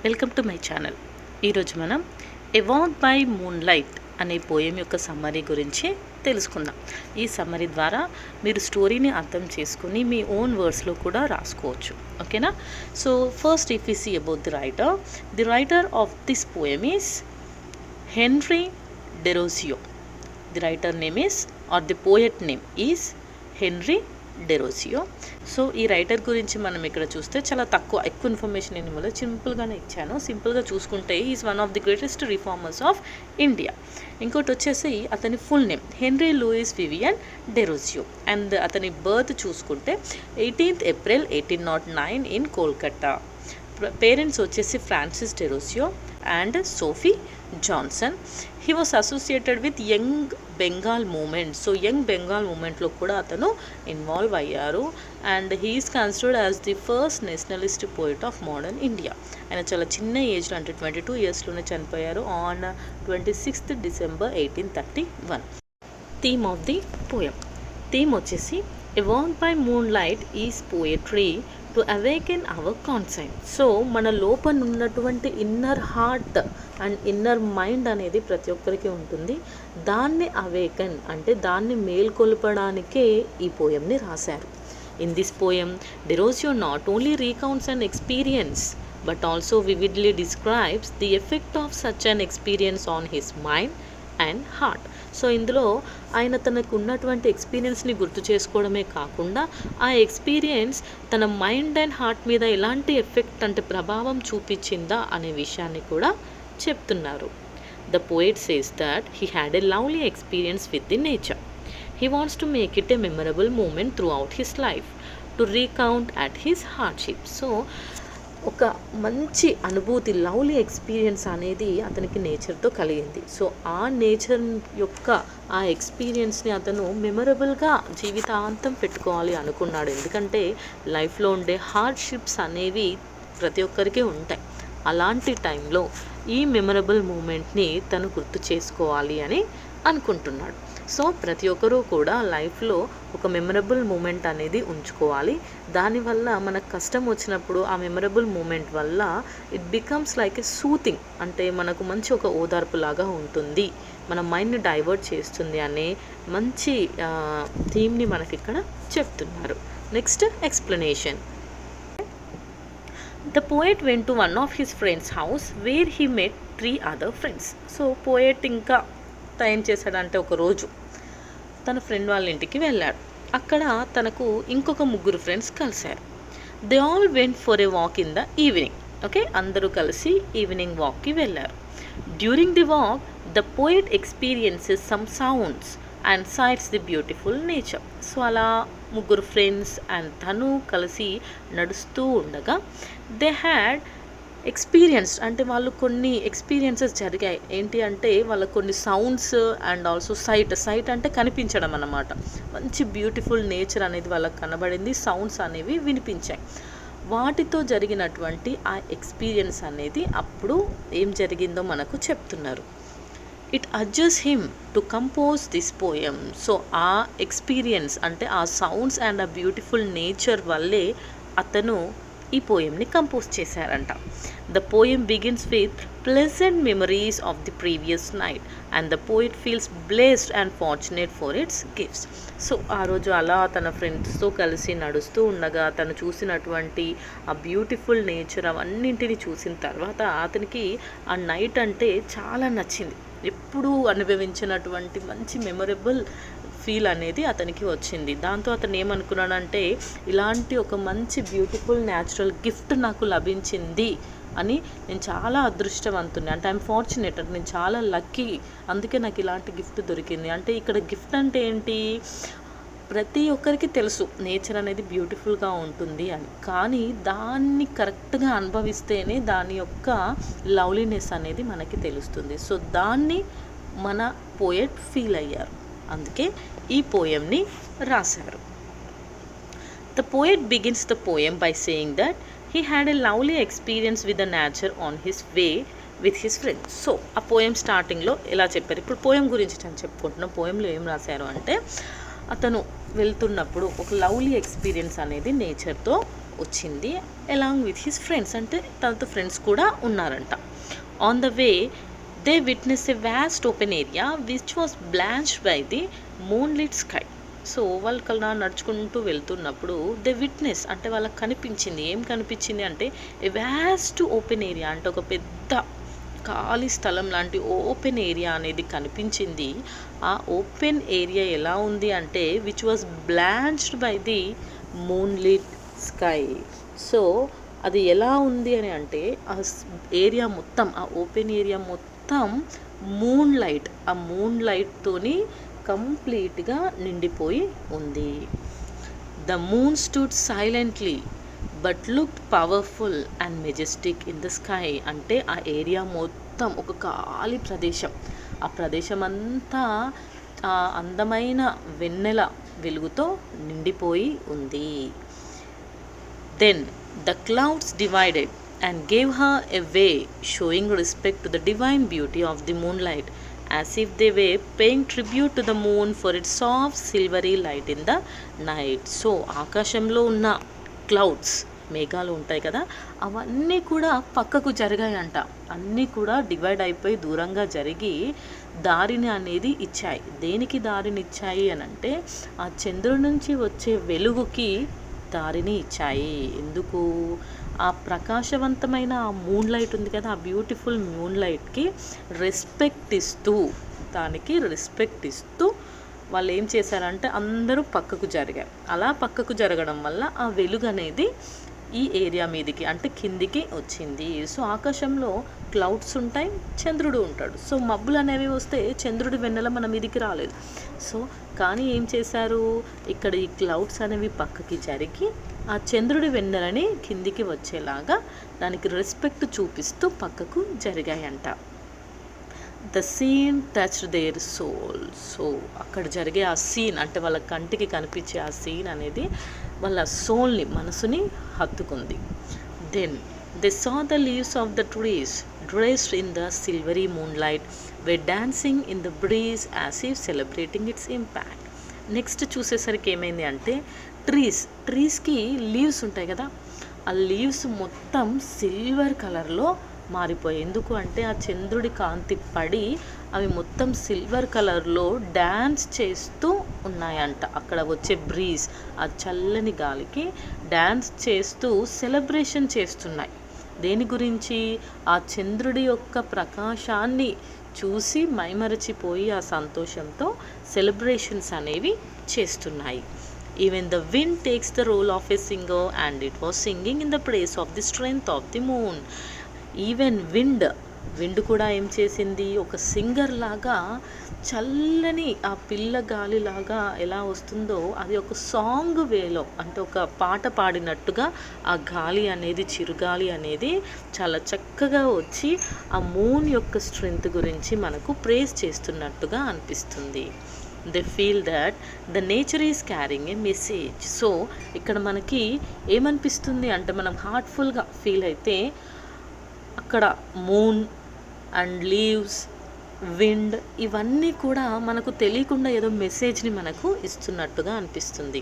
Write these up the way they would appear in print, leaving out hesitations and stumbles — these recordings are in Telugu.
Welcome to my channel. ఈరోజు మనం ఎవాక్ బై మూన్లైట్ అనే పోయం యొక్క సమ్మరీ గురించి తెలుసుకుందాం. ఈ సమ్మరీ ద్వారా మీరు స్టోరీని అర్థం చేసుకుని మీ ఓన్ వర్డ్స్లో కూడా రాసుకోవచ్చు. ఓకేనా? So first if you see about the writer of this poem is Henry Derozio. The writer name is or the poet name is Henry Derozio. So ఈ రైటర్ గురించి మనం ఇక్కడ చూస్తే చాలా ఎక్కువ ఇన్ఫర్మేషన్ నేను ఇవ్వలేదు, సింపుల్గానే ఇచ్చాను. సింపుల్గా చూసుకుంటే is one of the greatest reformers of India. ఇంకోటి వచ్చేసి అతని full name Henry Louis Vivian Derozio and అతని బర్త్ చూసుకుంటే 18th April 1809 in Kolkata. Parents వచ్చేసి Francis Derozio and Sophie Johnson. He was associated with young Bengal movement. So young Bengal మూమెంట్లో కూడా అతను ఇన్వాల్వ్ అయ్యారు and he is considered as the first nationalist poet of modern India. ఆయన చాలా చిన్న ఏజ్లో అంటే 22 yearsలోనే చనిపోయారు on 26th December 1831. Theme of the poem. Theme వచ్చేసి a walk by moonlight is poetry to awaken our conscience. So మన లోపల ఉన్నటువంటి inner heart and inner mind అనేది ప్రతి ఒక్కరికి ఉంటుంది. దాన్ని అవేకన్ అంటే దాన్ని మేల్కొల్పడానికే ఈ పోయంని రాశారు. In this poem Derozio not only recounts an experience but also vividly describes the effect of such an experience on his mind and heart. So ఇందులో ఆయన తనకు ఉన్నటువంటి ఎక్స్పీరియన్స్ని గుర్తు చేసుకోవడమే కాకుండా ఆ ఎక్స్పీరియన్స్ తన మైండ్ అండ్ హార్ట్ మీద ఎలాంటి ఎఫెక్ట్ అంటే ప్రభావం చూపించిందా అనే విషయాన్ని కూడా చెప్తున్నారు. The poet says that he had a lovely experience with the nature. He wants to make it a memorable moment throughout his life to recount at his hardship. So ఒక మంచి అనుభూతి, లవ్లీ ఎక్స్పీరియన్స్ అనేది అతనికి నేచర్తో కలిగింది. సో ఆ నేచర్ యొక్క ఆ ఎక్స్పీరియన్స్ని అతను మెమరబుల్గా జీవితాంతం పెట్టుకోవాలి అనుకున్నాడు. ఎందుకంటే లైఫ్లో ఉండే హార్డ్షిప్స్ అనేవి ప్రతి ఒక్కరికి ఉంటాయి. అలాంటి టైంలో ఈ మెమరబుల్ మూమెంట్ని తను గుర్తు చేసుకోవాలి అని అనుకుంటున్నాడు. సో ప్రతి ఒక్కరూ కూడా లైఫ్లో ఒక మెమరబుల్ మూమెంట్ అనేది ఉంచుకోవాలి. దానివల్ల మనకు కష్టం వచ్చినప్పుడు ఆ మెమరబుల్ మూమెంట్ వల్ల it becomes like a soothing, అంటే మనకు మంచి ఒక ఓదార్పు లాగా ఉంటుంది, మన మైండ్ని డైవర్ట్ చేస్తుంది అనే మంచి థీమ్ని మనకి ఇక్కడ చెప్తున్నారు. Next explanation. The poet went to one of his friend's house where he met 3 other friends. So poet ఇంకా ఏం చేశాడంటే ఒక రోజు తన ఫ్రెండ్ వాళ్ళ ఇంటికి వెళ్ళాడు. అక్కడ తనకు ఇంకొక 3 ఫ్రెండ్స్ కలిశారు. They all went for a walk in the evening. Okay, అందరూ కలిసి ఈవినింగ్ వాక్కి వెళ్ళారు. During the walk the poet experiences some sounds and sights the beautiful nature. So అలా 3 ఫ్రెండ్స్ అండ్ తను కలిసి నడుస్తూ ఉండగా దే హ్యాడ్ ఎక్స్పీరియన్స్డ్, అంటే వాళ్ళు కొన్ని ఎక్స్పీరియన్సెస్ జరిగాయి. ఏంటి అంటే వాళ్ళకు కొన్ని సౌండ్స్ అండ్ ఆల్సో సైట్ అంటే కనిపించడం అన్నమాట. మంచి బ్యూటిఫుల్ నేచర్ అనేది వాళ్ళకి కనబడింది, సౌండ్స్ అనేవి వినిపించాయి. వాటితో జరిగినటువంటి ఆ ఎక్స్పీరియన్స్ అనేది అప్పుడు ఏం జరిగిందో మనకు చెప్తున్నారు. It adjust him to compose this poem. So ఆ ఎక్స్పీరియన్స్ అంటే ఆ సౌండ్స్ అండ్ ఆ బ్యూటిఫుల్ నేచర్ వల్లే అతను ఈ పోయంని కంపోజ్ చేశారంట. The poem begins with pleasant memories of the previous night and the poet feels blessed and fortunate for it's gifts. So ఆ రోజు అలా తన ఫ్రెండ్స్తో కలిసి నడుస్తూ ఉండగా తను చూసినటువంటి ఆ బ్యూటిఫుల్ నేచర్ అవన్నింటిని చూసిన తర్వాత అతనికి ఆ నైట్ అంటే చాలా నచ్చింది. ఎప్పుడూ అనుభవించినటువంటి మంచి మెమరబుల్ ఫీల్ అనేది అతనికి వచ్చింది. దాంతో అతను ఏమనుకున్నాడంటే ఇలాంటి ఒక మంచి బ్యూటిఫుల్ న్యాచురల్ గిఫ్ట్ నాకు లభించింది అని, నేను చాలా అదృష్టవంతుని, అంటే ఐఎమ్ ఫార్చునేట్, అంటే నేను చాలా లక్కీ, అందుకే నాకు ఇలాంటి గిఫ్ట్ దొరికింది. అంటే ఇక్కడ గిఫ్ట్ అంటే ఏంటి, ప్రతి ఒక్కరికి తెలుసు నేచర్ అనేది బ్యూటిఫుల్గా ఉంటుంది అని, కానీ దాన్ని కరెక్ట్గా అనుభవిస్తేనే దాని యొక్క లవ్లీనెస్ అనేది మనకి తెలుస్తుంది. సో దాన్ని మన పోయట్ ఫీల్ అయ్యారు, అందుకే ఈ పోయంని రాశారు. The poet begins the poem by saying that he had a lovely experience with the nature on his way with his friends. So ఆ పోయం స్టార్టింగ్లో ఎలా చెప్పారు, ఇప్పుడు పోయం గురించి నేను చెప్పుకుంటున్నాను. పోయంలో ఏం రాశారు అంటే అతను వెళ్తున్నప్పుడు ఒక లవ్లీ ఎక్స్పీరియన్స్ అనేది నేచర్తో వచ్చింది అలాంగ్ విత్ హిస్ ఫ్రెండ్స్, అంటే తనతో ఫ్రెండ్స్ కూడా ఉన్నారంట. On the way they witness a vast open area which was blanched by the moonlit sky. So వాళ్ళు కల్లా నడుచుకుంటూ వెళ్తున్నప్పుడు దే విట్నెస్ అంటే వాళ్ళకి కనిపించింది, ఏం కనిపించింది అంటే ఏ వ్యాస్ట్ ఓపెన్ ఏరియా, అంటే ఒక పెద్ద ఖాళీ స్థలం లాంటి ఓపెన్ ఏరియా అనేది కనిపించింది. ఆ ఓపెన్ ఏరియా ఎలా ఉంది అంటే which was blanched by the moonlit sky. So అది ఎలా ఉంది అని అంటే ఆ ఏరియా మొత్తం, ఆ ఓపెన్ ఏరియా మొత్తం మూన్ లైట్, ఆ మూన్ లైట్తోని కంప్లీట్గా నిండిపోయి ఉంది. The moon stood silently but looked powerful and majestic in the sky. అంటే ఆ ఏరియా మొత్తం ఒక ఖాళీ ప్రదేశం, ఆ ప్రదేశం అంతా అందమైన వెన్నెల వెలుగుతో నిండిపోయి ఉంది. Then the clouds divided and gave her a way, showing respect to the divine beauty of the moonlight, as if they were paying tribute to the moon for its soft silvery light in the night. So ఆకాశంలో ఉన్న క్లౌడ్స్, మేఘాలు ఉంటాయి కదా, అవన్నీ కూడా పక్కకు జరిగాయంట. అన్నీ కూడా డివైడ్ అయిపోయి దూరంగా జరిగి దారిని అనేది ఇచ్చాయి. దేనికి దారిని ఇచ్చాయి అని అంటే ఆ చంద్రుడి నుంచి వచ్చే వెలుగుకి దారిని ఇచ్చాయి. ఎందుకు? ఆ ప్రకాశవంతమైన ఆ మూన్ లైట్ ఉంది కదా, ఆ బ్యూటిఫుల్ మూన్ లైట్కి రెస్పెక్ట్ ఇస్తూ, దానికి రెస్పెక్ట్ ఇస్తూ వాళ్ళు ఏం చేశారంటే అందరూ పక్కకు జరిగారు. అలా పక్కకు జరగడం వల్ల ఆ వెలుగు అనేది ఈ ఏరియా మీదికి అంటే కిందికి వచ్చింది. సో ఆకాశంలో క్లౌడ్స్ ఉంటాయి, చంద్రుడు ఉంటాడు. సో మబ్బులు అనేవి వస్తే చంద్రుడి వెన్నెల మన మీదికి రాలేదు. సో కానీ ఏం చేశారు, ఇక్కడ ఈ క్లౌడ్స్ అనేవి పక్కకి జరిగి ఆ చంద్రుడి వెన్నెలని కిందికి వచ్చేలాగా దానికి రెస్పెక్ట్ చూపిస్తూ పక్కకు జరిగాయంట. The scene touched their soul. So అక్కడ జరిగే ఆ సీన్ అంటే వాళ్ళ కంటికి కనిపించే ఆ సీన్ అనేది వాళ్ళ సోల్ని, మనసుని హత్తుకుంది. Then they saw the leaves of the trees dressed in the silvery moonlight were dancing in the breeze as if celebrating its impact. Next చూసేసరికి ఏమైంది అంటే ట్రీస్కి లీవ్స్ ఉంటాయి కదా, ఆ లీవ్స్ మొత్తం సిల్వర్ కలర్లో మారిపోయాయి. ఎందుకు అంటే ఆ చంద్రుడి కాంతి పడి అవి మొత్తం సిల్వర్ కలర్లో డ్యాన్స్ చేస్తూ ఉన్నాయంట. అక్కడ వచ్చే బ్రీజ్, ఆ చల్లని గాలికి డ్యాన్స్ చేస్తూ సెలబ్రేషన్ చేస్తున్నాయి. దేని గురించి? ఆ చంద్రుడి యొక్క ప్రకాశాన్ని చూసి మైమరచిపోయి ఆ సంతోషంతో సెలబ్రేషన్స్ అనేవి చేస్తున్నాయి. Even the wind takes the role of a singer and it was singing in the praise of the strength of the moon. Even wind కూడా ఏం చేసింది, ఒక సింగర్ లాగా చల్లని ఆ పిల్ల గాలి లాగా ఎలా వస్తుందో అది ఒక సాంగ్ వేలో, అంటే ఒక పాట పాడినట్టుగా ఆ గాలి అనేది, చిరుగాలి అనేది చాలా చక్కగా వచ్చి ఆ మూన్ యొక్క స్ట్రెంగ్త్ గురించి మనకు ప్రేజ్ చేస్తున్నట్టుగా అనిపిస్తుంది. They feel that the nature is carrying A message. So ఇక్కడ మనకి ఏమనిపిస్తుంది అంటే మనం హార్ట్ఫుల్గా ఫీల్ అయితే అక్కడ మూన్ అండ్ లీవ్స్, విండ్ ఇవన్నీ కూడా మనకు తెలియకుండా ఏదో మెసేజ్ని మనకు ఇస్తున్నట్టుగా అనిపిస్తుంది.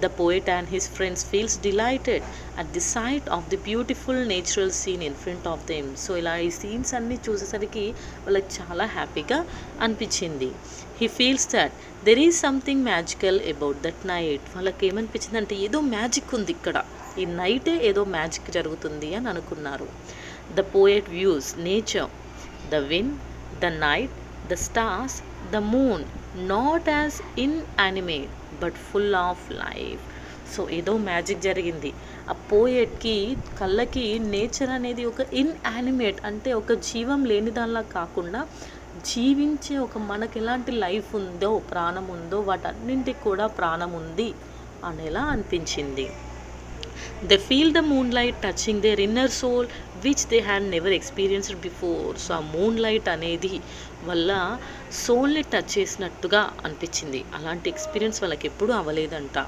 The poet and his friends feels delighted at the sight of the beautiful natural scene in front of them. So ఇలా ఈ సీన్స్ అన్నీ చూసేసరికి వాళ్ళకి చాలా హ్యాపీగా అనిపించింది. He feels that there is something magical about that night. వాళ్ళకి ఏమనిపించింది అంటే ఏదో మ్యాజిక్ ఉంది ఇక్కడ, ఈ నైటే ఏదో మ్యాజిక్ జరుగుతుంది అని అనుకున్నారు. The poet views nature, the wind, the night, the stars, the moon not as inanimate but full of life. So ఏదో మ్యాజిక్ జరిగింది. ఆ పోయెట్కి కళ్ళకి నేచర్ అనేది ఒక ఇన్యానిమేట్ అంటే ఒక జీవం లేని దానిలా కాకుండా జీవించే ఒక మనకి ఎలాంటి లైఫ్ ఉందో, ప్రాణం ఉందో వాటన్నింటికి కూడా ప్రాణం ఉంది అనేలా అనిపించింది. They feel the moonlight touching their inner soul which they had never experienced before. So ఆ మూన్ లైట్ అనేది వల్ల సోల్ని టచ్ చేసినట్టుగా అనిపించింది. అలాంటి ఎక్స్పీరియన్స్ వాళ్ళకి ఎప్పుడూ అవ్వలేదంట.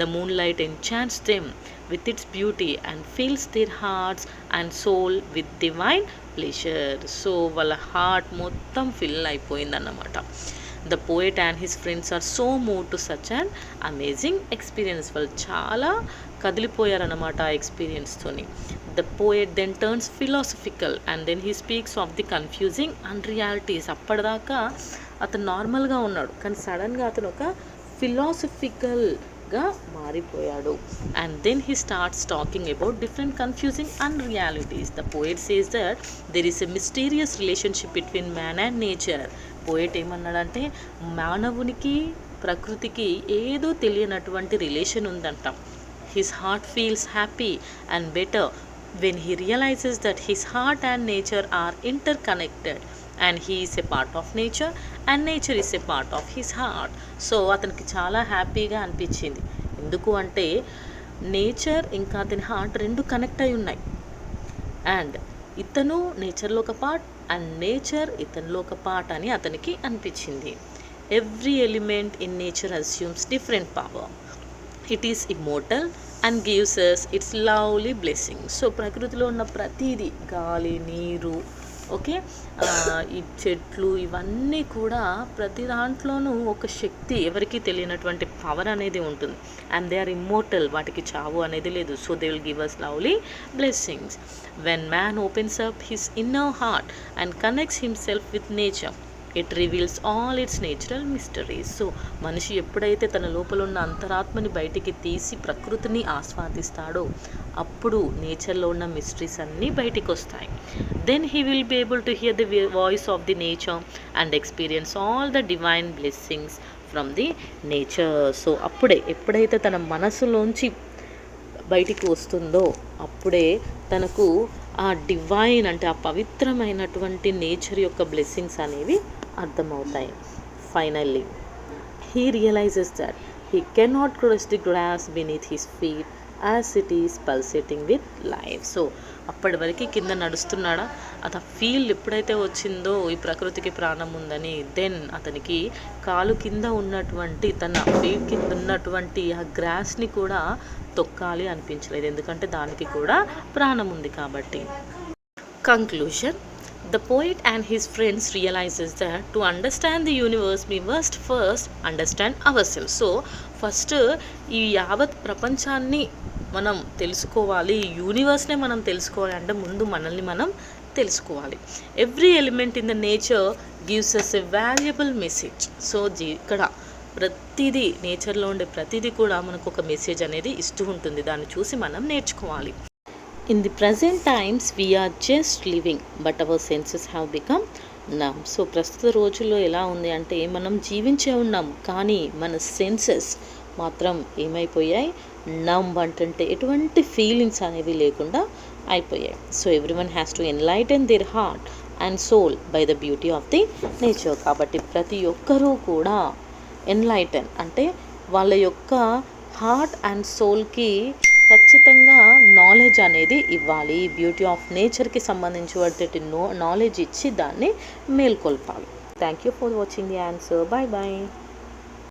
The moonlight enchants them with its beauty and fills their hearts and soul with divine pleasure. So వాళ్ళ హార్ట్ మొత్తం ఫిల్ అయిపోయిందన్నమాట. The poet and his friends are so move to such and amazing experience. వాళ్ళు చాలా కదిలిపోయారన్నమాట ఆ ఎక్స్పీరియన్స్తోని. The poet then turns philosophical and then he speaks of the confusing unrealities. అప్పటిదాకా అతను నార్మల్గా ఉన్నాడు, కానీ సడన్గా అతను ఒక ఫిలాసఫికల్గా మారిపోయాడు. And then he starts talking about different confusing unrealities. The poet says that there is a mysterious relationship between man and nature. Poet ఏమన్నాడంటే మానవునికి ప్రకృతికి ఏదో తెలియనటువంటి రిలేషన్ ఉందంట. His heart feels happy and better when he realizes that his heart and nature are interconnected and he is a part of nature and nature is a part of his heart. So అతనికి చాలా హ్యాపీగా అనిపించింది. ఎందుకు అంటే నేచర్ ఇంకా అతని హార్ట్ రెండు కనెక్ట్ అయి ఉన్నాయి. అండ్ ఇతను నేచర్లో ఒక పార్ట్ అండ్ నేచర్ ఇతనిలో ఒక పార్ట్ అని అతనికి అనిపించింది. Every element in nature assumes different power. It is immortal and gives us it's lovely blessing. So ప్రకృతిలో ఉన్న ప్రతిదీ, గాలి, నీరు, ఓకే, ఈ చెట్లు, ఇవన్నీ కూడా ప్రతి దాంట్లోనూ ఒక శక్తి, ఎవరికి తెలియనటువంటి పవర్ అనేది ఉంటుంది. అండ్ దే ఆర్ ఇమ్మోర్టల్, వాటికి చావు అనేది లేదు. So they will give us lovely blessings. When man opens up his inner heart and connects himself with nature, it reveals all it's natural mysteries. So మనిషి ఎప్పుడైతే తన లోపల ఉన్న అంతరాత్మని బయటికి తీసి ప్రకృతిని ఆస్వాదిస్తాడో అప్పుడు నేచర్లో ఉన్న మిస్టరీస్ అన్నీ బయటికి వస్తాయి. Then he will be able to hear the voice of the nature and experience all the divine blessings from the nature. So ఎప్పుడైతే తన మనసులోంచి బయటికి వస్తుందో అప్పుడే తనకు ఆ డివైన్ అంటే ఆ పవిత్రమైనటువంటి నేచర్ యొక్క బ్లెస్సింగ్స్ అనేవి అర్థమవుతాయి. Finally he realizes that he cannot cross the grass beneath his feet as it is pulsating with life. So అప్పటి వరకు కింద నడుస్తున్నాడా, అది ఫీల్ ఎప్పుడైతే వచ్చిందో ఈ ప్రకృతికి ప్రాణం ఉందని, దెన్ అతనికి కాలు కింద ఉన్నటువంటి తన ఫీట్ కింద ఉన్నటువంటి ఆ గ్రాస్ని కూడా తొక్కాలి అనిపించలేదు, ఎందుకంటే దానికి కూడా ప్రాణం ఉంది కాబట్టి. Conclusion. The poet and his friends realizes that to understand the universe we must first understand ourselves. So first ఈ యావత్ ప్రపంచాన్ని మనం తెలుసుకోవాలి, యూనివర్స్నే మనం తెలుసుకోవాలి అంటే ముందు మనల్ని మనం తెలుసుకోవాలి. Every element in the nature gives us a valuable message. So ఇక్కడ ప్రతిదీ, నేచర్లో ఉండే ప్రతిదీ కూడా మనకు ఒక మెసేజ్ అనేది ఇస్తూ ఉంటుంది, దాన్ని చూసి మనం నేర్చుకోవాలి. In the present times we are just living but our senses have become numb. So ప్రస్తుత రోజుల్లో ఎలా ఉంది అంటే మనం జీవించే ఉన్నాం కానీ మన సెన్సెస్ మాత్రం ఏమైపోయాయి, నమ్ అంటే ఎటువంటి ఫీలింగ్స్ అనేవి లేకుండా అయిపోయాయి. So everyone has to enlighten their heart and soul by the beauty of the nature. కాబట్టి ప్రతి ఒక్కరూ కూడా ఎన్లైటన్ అంటే వాళ్ళ యొక్క హార్ట్ అండ్ సోల్కి ఖచ్చితంగా నాలెడ్జ్ అనేది ఇవ్వాలి. బ్యూటీ ఆఫ్ నేచర్కి సంబంధించినటువంటి నాలెడ్జ్ ఇచ్చి దాన్ని మేల్కొల్పాలి. Thank you for watching the answer. Bye bye.